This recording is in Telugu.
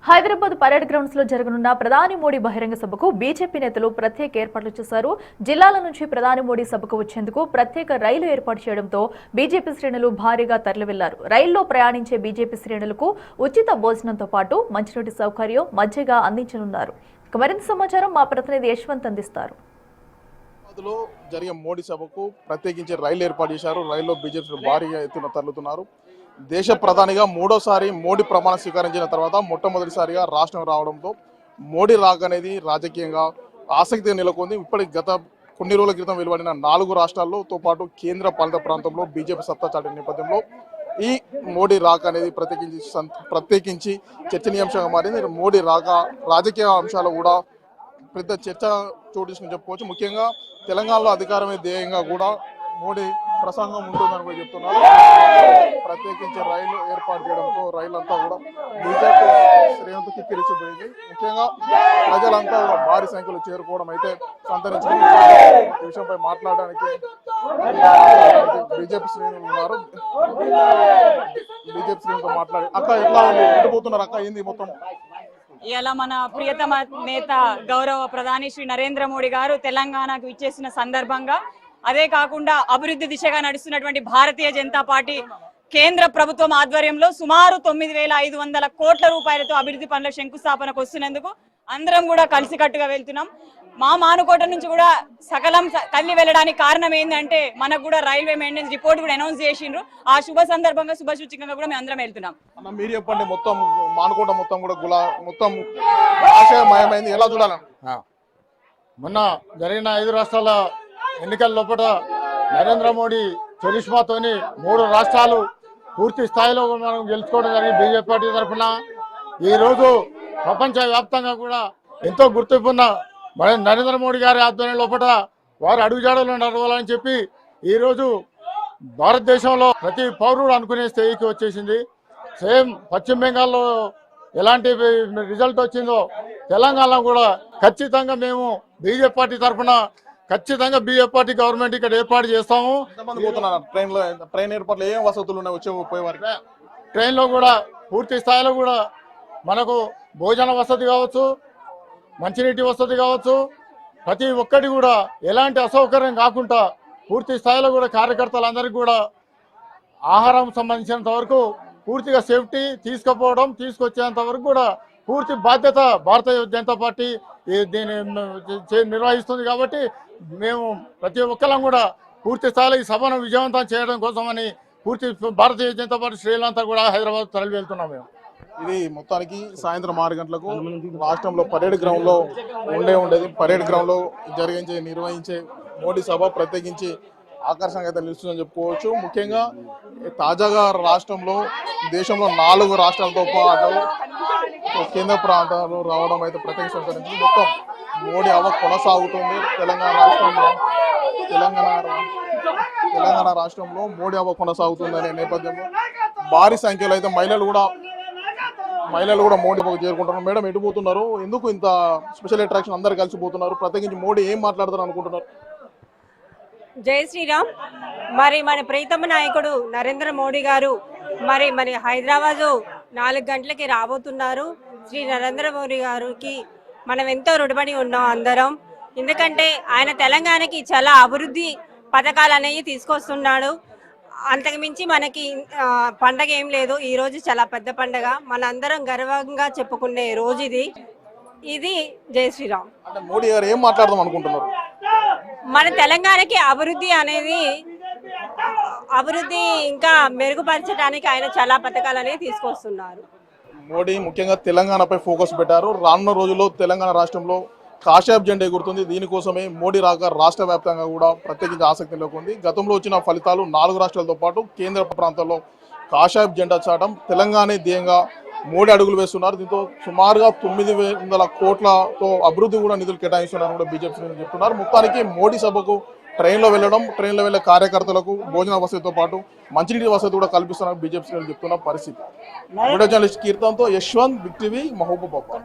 హైదరాబాద్ పరేడ్ గ్రౌండ్స్ లో జరగనున్న ప్రధాని మోడీ బహిరంగ సభకు బీజేపీ నేతలు ప్రత్యేక ఏర్పాట్లు చేశారు. జిల్లాల నుంచి ప్రధాని మోడీ సభకు వచ్చేందుకు ప్రత్యేక రైలు ఏర్పాటు చేయడంతో బీజేపీ శ్రేణులు భారీగా తరలివెళ్లారు. రైల్లో ప్రయాణించే బీజేపీ శ్రేణులకు ఉచిత భోజనంతో పాటు మంచినీటి సౌకర్యం, మజ్జిగ అందించనున్నారు. మరింత సమాచారం మా ప్రతినిధి యశ్వంత్ అందిస్తారు. జరిగే మోడీ సభకు ప్రత్యేకించి రైలు ఏర్పాటు చేశారు. రైల్లో బీజేపీ భారీగా ఎత్తున తరలుతున్నారు. దేశ ప్రధానిగా మూడోసారి మోడీ ప్రమాణ స్వీకరించిన తర్వాత మొట్టమొదటిసారిగా రాష్ట్రం రావడంతో మోడీ రాక అనేది రాజకీయంగా ఆసక్తిగా నెలకొంది. ఇప్పటికి గత కొన్ని రోజుల క్రితం వెలువడిన 4 రాష్ట్రాలతో పాటు కేంద్ర పాలిత ప్రాంతంలో బీజేపీ సత్తా చాటిన నేపథ్యంలో ఈ మోడీ రాక అనేది ప్రత్యేకించి చర్చనీయాంశంగా మారింది. మోడీ రాక రాజకీయ అంశాలు కూడా పెద్ద చర్చ చోటు చేసుకుని చెప్పుకోవచ్చు. ముఖ్యంగా తెలంగాణలో అధికారమే ధ్యేయంగా కూడా మోడీ ప్రసంగం ఉంటుందని కూడా చెప్తున్నారు. ప్రత్యేకించి రైలు ఏర్పాటు చేయడంతో రైలు అంతా కూడా బీజేపీ శ్రేణులతో కిక్కిరిసిపోయింది. ముఖ్యంగా ప్రజలంతా కూడా భారీ సంఖ్యలో చేరుకోవడం అయితే సంతరించుకుని ఈ విషయంపై మాట్లాడడానికి బీజేపీ శ్రేణులు ఉన్నారు. బీజేపీ శ్రేణులతో మాట్లాడి అక్క ఎట్లా ఉండిపోతున్నారు అక్క ఏంది మొత్తం? ఇలా మన ప్రియతమ నేత గౌరవ ప్రధాని శ్రీ నరేంద్ర మోడీ గారు తెలంగాణకు ఇచ్చేసిన సందర్భంగా, అదే కాకుండా అభివృద్ధి దిశగా నడుస్తున్నటువంటి భారతీయ జనతా పార్టీ కేంద్ర ప్రభుత్వం ఆధ్వర్యంలో సుమారు 9,500 కోట్ల రూపాయలతో అభివృద్ధి పనుల శంకుస్థాపనకు వస్తున్నందుకు అందరం కూడా కలిసికట్టుగా వెళ్తున్నాం. మా మానుకోట నుంచి కూడా సకలం తల్లి వెళ్ళడానికి కారణం ఏంటంటే మనకు కూడా రైల్వే మెయింటెనెన్స్ రిపోర్ట్ కూడా అనౌన్స్ చేసిండ్రు. ఆ శుభ సందర్భంగా శుభసూచకంగా కూడా మేము అందరం వెళ్తున్నాం. మీరు చెప్పండి, మొత్తం మానుకోట మొత్తం కూడా మొత్తం ఆశయమయమైంది, ఎలా చూడాలి? మొన్న జరిగిన 5 రాష్ట్రాల ఎన్నికల లోపల నరేంద్ర మోడీ చరిష్మాతోని 3 రాష్ట్రాలు పూర్తి స్థాయిలో మనం గెలుచుకోవడం జరిగింది. బీజేపీ పార్టీ తరఫున ఈరోజు ప్రపంచవ్యాప్తంగా కూడా ఎంతో గుర్తింపున్న మన నరేంద్ర మోడీ గారి ఆధ్వర్యం లోపల వారు అడుగుజాడలో నడవాలని చెప్పి ఈరోజు భారతదేశంలో ప్రతి పౌరుడు అనుకునే స్థాయికి వచ్చేసింది. సేమ్ పశ్చిమ బెంగాల్లో ఎలాంటి రిజల్ట్ వచ్చిందో తెలంగాణలో కూడా ఖచ్చితంగా మేము బీజేపీ పార్టీ తరఫున ఖచ్చితంగా బీజేపీ పార్టీ గవర్నమెంట్ ఇక్కడ ఏర్పాటు చేస్తాము. ట్రైన్ ఏర్పాట్లు ఏం వసతులు ఉన్నాయి వచ్చే పోయేవారికి? ట్రైన్లో కూడా పూర్తి స్థాయిలో కూడా మనకు భోజన వసతి కావచ్చు, మంచినీటి వసతి కావచ్చు, ప్రతి ఒక్కటి కూడా ఎలాంటి అసౌకర్యం కాకుండా పూర్తి స్థాయిలో కూడా కార్యకర్తలందరికీ కూడా ఆహారం సంబంధించినంత వరకు పూర్తిగా సేఫ్టీ తీసుకుపోవడం, తీసుకొచ్చేంత వరకు కూడా పూర్తి బాధ్యత భారతీయ జనతా పార్టీ దీన్ని నిర్వహిస్తుంది. కాబట్టి మేము ప్రతి ఒక్కరం కూడా పూర్తి స్థాయిలో ఈ సభను విజయవంతం చేయడం కోసమని పూర్తి భారతీయ జనతా పార్టీ శ్రేణులంతా కూడా హైదరాబాద్ తరలి వెళ్తున్నాం. మేము ఇది మొత్తానికి సాయంత్రం 6 గంటలకు రాష్ట్రంలో పరేడ్ గ్రౌండ్ లో ఉండేది. పరేడ్ గ్రౌండ్ లో నిర్వహించే మోడీ సభ ప్రత్యేకించి ఆకర్షణగా అయితే నిలుస్తుందని చెప్పుకోవచ్చు. ముఖ్యంగా తాజాగా రాష్ట్రంలో దేశంలో 4 రాష్ట్రాలతో పాటు కేంద్ర ప్రాంతాలు రావడం అయితే ప్రత్యేక సంతరించింది. మొత్తం మోడీ హవా కొనసాగుతుంది. తెలంగాణ రాష్ట్రంలో మోడీ హవా కొనసాగుతుంది అనే నేపథ్యంలో భారీ సంఖ్యలో అయితే మహిళలు కూడా మోడీ చేరుకుంటున్నారు. మేడం, ఎటు పోతున్నారు? ఎందుకు ఇంత స్పెషల్ అట్రాక్షన్? అందరు కలిసిపోతున్నారు. ప్రత్యేకించి మోడీ ఏం మాట్లాడతారు అనుకుంటున్నారు? జై శ్రీరామ్. మరి మన ప్రీతమ నాయకుడు నరేంద్ర మోడీ గారు మరి హైదరాబాదు 4 గంటలకి రాబోతున్నారు. శ్రీ నరేంద్ర మోడీ గారికి మనం ఎంతో రుణపడి ఉన్నాం అందరం. ఎందుకంటే ఆయన తెలంగాణకి చాలా అభివృద్ధి పథకాలు అనేవి తీసుకొస్తున్నాడు. అంతకుమించి మనకి పండగ ఏం లేదు. ఈరోజు చాలా పెద్ద పండగ, మనందరం గర్వంగా చెప్పుకునే రోజు ఇది. జై శ్రీరామ్. అంటే మోడీ గారు ఏం మాట్లాడదాం అనుకుంటున్నారు? మన తెలంగాణకి అభివృద్ధి ఇంకా మెరుగుపరచడానికి ఆయన చాలా పథకాలు అనేవి తీసుకొస్తున్నారు. మోడీ ముఖ్యంగా తెలంగాణపై ఫోకస్ పెట్టారు. రానున్న రోజుల్లో తెలంగాణ రాష్ట్రంలో కాషాయపు జెండా ఎగురుతుంది. దీనికోసమే మోడీ రాక రాష్ట్ర వ్యాప్తంగా కూడా ప్రత్యేకించి ఆసక్తి నెలకొంది. గతంలో వచ్చిన ఫలితాలు 4 రాష్ట్రాలతో పాటు కేంద్ర ప్రాంతాల్లో కాషాయపు జెండా చాటం తెలంగాణ ధ్యేయంగా మోడీ అడుగులు వేస్తున్నారు. దీంతో సుమారుగా 9,000 కోట్లతో అభివృద్ధి కూడా నిధులు కేటాయిస్తున్నారు కూడా బీజేపీ చెప్తున్నారు. మొత్తానికి మోడీ సభకు ట్రైన్లో వెళ్లే కార్యకర్తలకు భోజన వసతితో పాటు మంచినీటి వసతి కూడా కల్పిస్తున్నారు బీజేపీ చెప్తున్న పరిస్థితి. వీడియో జర్నలిస్ట్ కీర్తన్తో యశ్వంత్, బిగ్ టీవీ, మహబూబాబాద్.